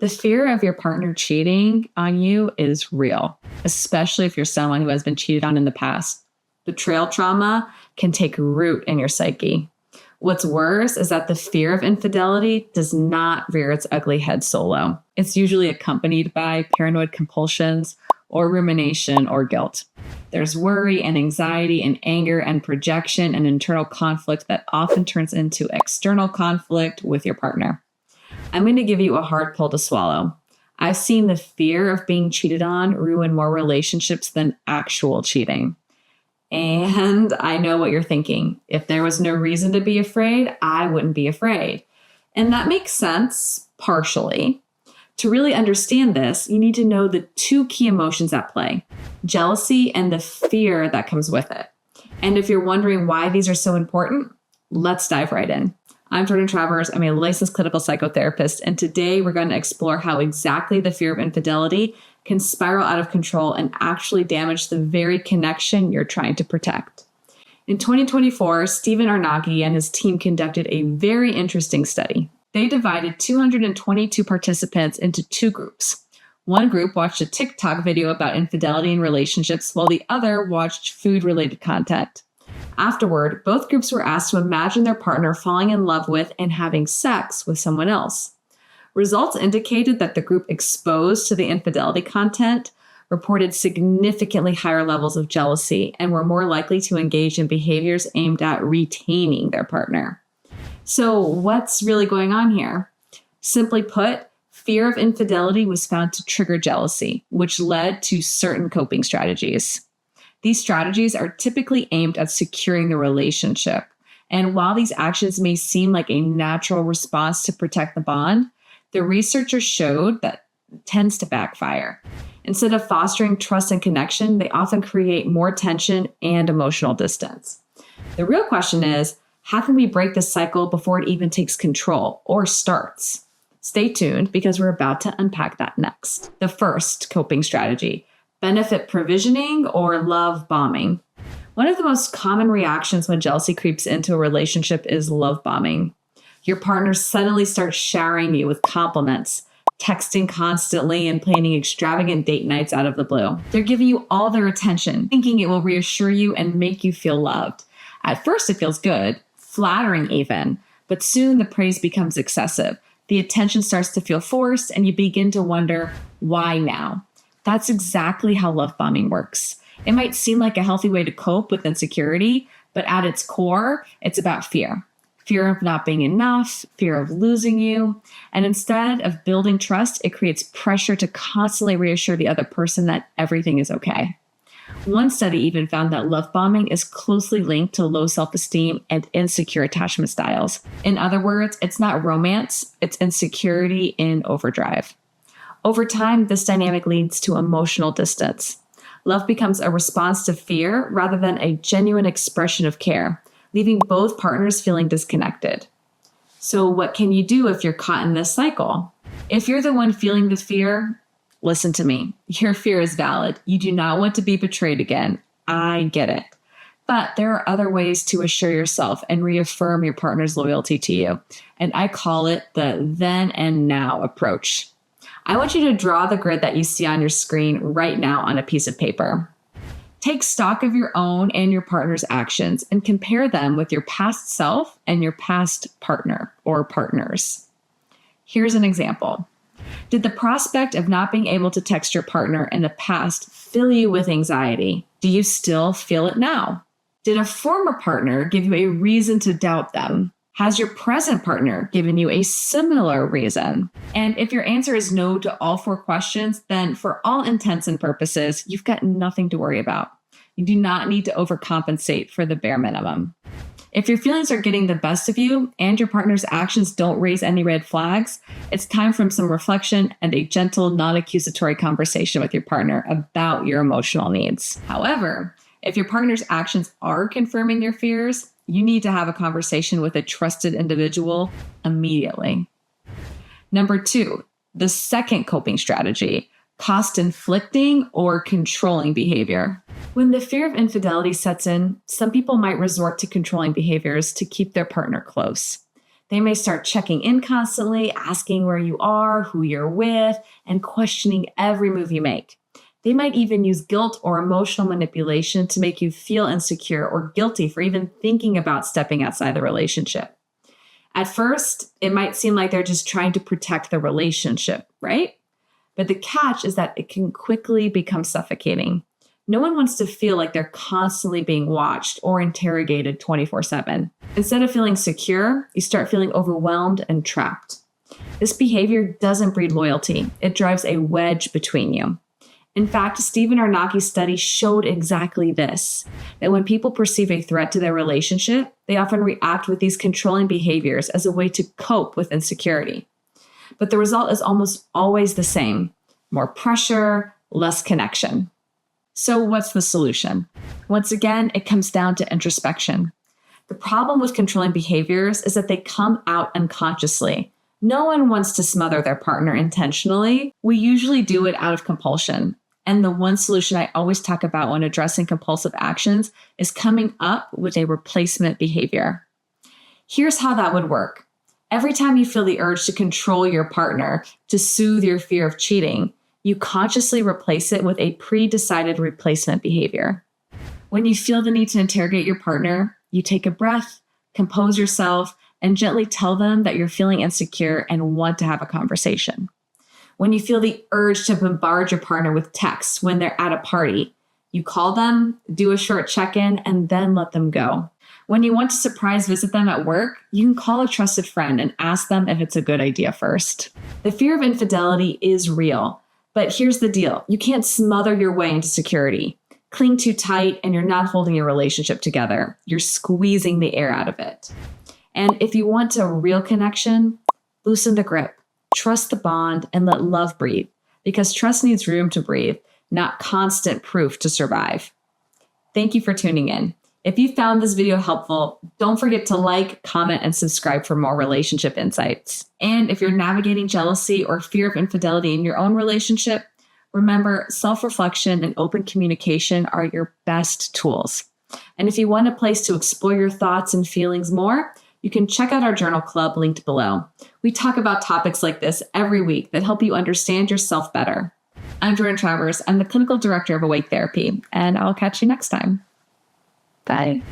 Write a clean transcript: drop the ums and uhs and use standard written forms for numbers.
The fear of your partner cheating on you is real, especially if you're someone who has been cheated on in the past. Betrayal trauma can take root in your psyche. What's worse is that the fear of infidelity does not rear its ugly head solo. It's usually accompanied by paranoid compulsions or rumination or guilt. There's worry and anxiety and anger and projection and internal conflict that often turns into external conflict with your partner. I'm going to give you a hard pill to swallow. I've seen the fear of being cheated on ruin more relationships than actual cheating. And I know what you're thinking. If there was no reason to be afraid, I wouldn't be afraid. And that makes sense, partially. To really understand this, you need to know the two key emotions at play: jealousy and the fear that comes with it. And if you're wondering why these are so important, let's dive right in. I'm Jordan Travers. I'm a licensed clinical psychotherapist, and today we're going to explore how exactly the fear of infidelity can spiral out of control and actually damage the very connection you're trying to protect. In 2024, Stephen Arnocky and his team conducted a very interesting study. They divided 222 participants into two groups. One group watched a TikTok video about infidelity in relationships, while the other watched food-related content. Afterward, both groups were asked to imagine their partner falling in love with and having sex with someone else. Results indicated that the group exposed to the infidelity content reported significantly higher levels of jealousy and were more likely to engage in behaviors aimed at retaining their partner. So what's really going on here? Simply put, fear of infidelity was found to trigger jealousy, which led to certain coping strategies. These strategies are typically aimed at securing the relationship. And while these actions may seem like a natural response to protect the bond, the researchers showed that it tends to backfire. Instead of fostering trust and connection, they often create more tension and emotional distance. The real question is, how can we break this cycle before it even takes control or starts? Stay tuned, because we're about to unpack that next. The first coping strategy: benefit provisioning or love bombing. One of the most common reactions when jealousy creeps into a relationship is love bombing. Your partner suddenly starts showering you with compliments, texting constantly, and planning extravagant date nights out of the blue. They're giving you all their attention, thinking it will reassure you and make you feel loved. At first, it feels good, flattering even, but soon the praise becomes excessive. The attention starts to feel forced, and you begin to wonder, why now? That's exactly how love bombing works. It might seem like a healthy way to cope with insecurity, but at its core, it's about fear. Fear of not being enough, fear of losing you. And instead of building trust, it creates pressure to constantly reassure the other person that everything is okay. One study even found that love bombing is closely linked to low self-esteem and insecure attachment styles. In other words, it's not romance, it's insecurity in overdrive. Over time, this dynamic leads to emotional distance. Love becomes a response to fear rather than a genuine expression of care, leaving both partners feeling disconnected. So what can you do if you're caught in this cycle? If you're the one feeling the fear, listen to me. Your fear is valid. You do not want to be betrayed again. I get it. But there are other ways to assure yourself and reaffirm your partner's loyalty to you. And I call it the then and now approach. I want you to draw the grid that you see on your screen right now on a piece of paper. Take stock of your own and your partner's actions and compare them with your past self and your past partner or partners. Here's an example. Did the prospect of not being able to text your partner in the past fill you with anxiety? Do you still feel it now? Did a former partner give you a reason to doubt them? Has your present partner given you a similar reason? And if your answer is no to all four questions, then for all intents and purposes, you've got nothing to worry about. You do not need to overcompensate for the bare minimum. If your feelings are getting the best of you and your partner's actions don't raise any red flags, it's time for some reflection and a gentle, non-accusatory conversation with your partner about your emotional needs. However, if your partner's actions are confirming your fears, you need to have a conversation with a trusted individual immediately. Number 2, the second coping strategy: cost-inflicting or controlling behavior. When the fear of infidelity sets in, some people might resort to controlling behaviors to keep their partner close. They may start checking in constantly, asking where you are, who you're with, and questioning every move you make. They might even use guilt or emotional manipulation to make you feel insecure or guilty for even thinking about stepping outside the relationship. At first, it might seem like they're just trying to protect the relationship, right? But the catch is that it can quickly become suffocating. No one wants to feel like they're constantly being watched or interrogated 24/7. Instead of feeling secure, you start feeling overwhelmed and trapped. This behavior doesn't breed loyalty. It drives a wedge between you. In fact, Stephen Arnocky's study showed exactly this, that when people perceive a threat to their relationship, they often react with these controlling behaviors as a way to cope with insecurity. But the result is almost always the same: more pressure, less connection. So what's the solution? Once again, it comes down to introspection. The problem with controlling behaviors is that they come out unconsciously. No one wants to smother their partner intentionally. We usually do it out of compulsion. And the one solution I always talk about when addressing compulsive actions is coming up with a replacement behavior. Here's how that would work. Every time you feel the urge to control your partner, to soothe your fear of cheating, you consciously replace it with a pre-decided replacement behavior. When you feel the need to interrogate your partner, you take a breath, compose yourself, and gently tell them that you're feeling insecure and want to have a conversation. When you feel the urge to bombard your partner with texts when they're at a party, you call them, do a short check-in, and then let them go. When you want to surprise visit them at work, you can call a trusted friend and ask them if it's a good idea first. The fear of infidelity is real. But here's the deal. You can't smother your way into security. Cling too tight and you're not holding your relationship together. You're squeezing the air out of it. And if you want a real connection, loosen the grip, trust the bond, and let love breathe. Because trust needs room to breathe, not constant proof to survive. Thank you for tuning in. If you found this video helpful, don't forget to like, comment, and subscribe for more relationship insights. And if you're navigating jealousy or fear of infidelity in your own relationship, remember, self-reflection and open communication are your best tools. And if you want a place to explore your thoughts and feelings more, you can check out our journal club linked below. We talk about topics like this every week that help you understand yourself better. I'm Jordan Travers. I'm the clinical director of Awake Therapy, and I'll catch you next time. Bye.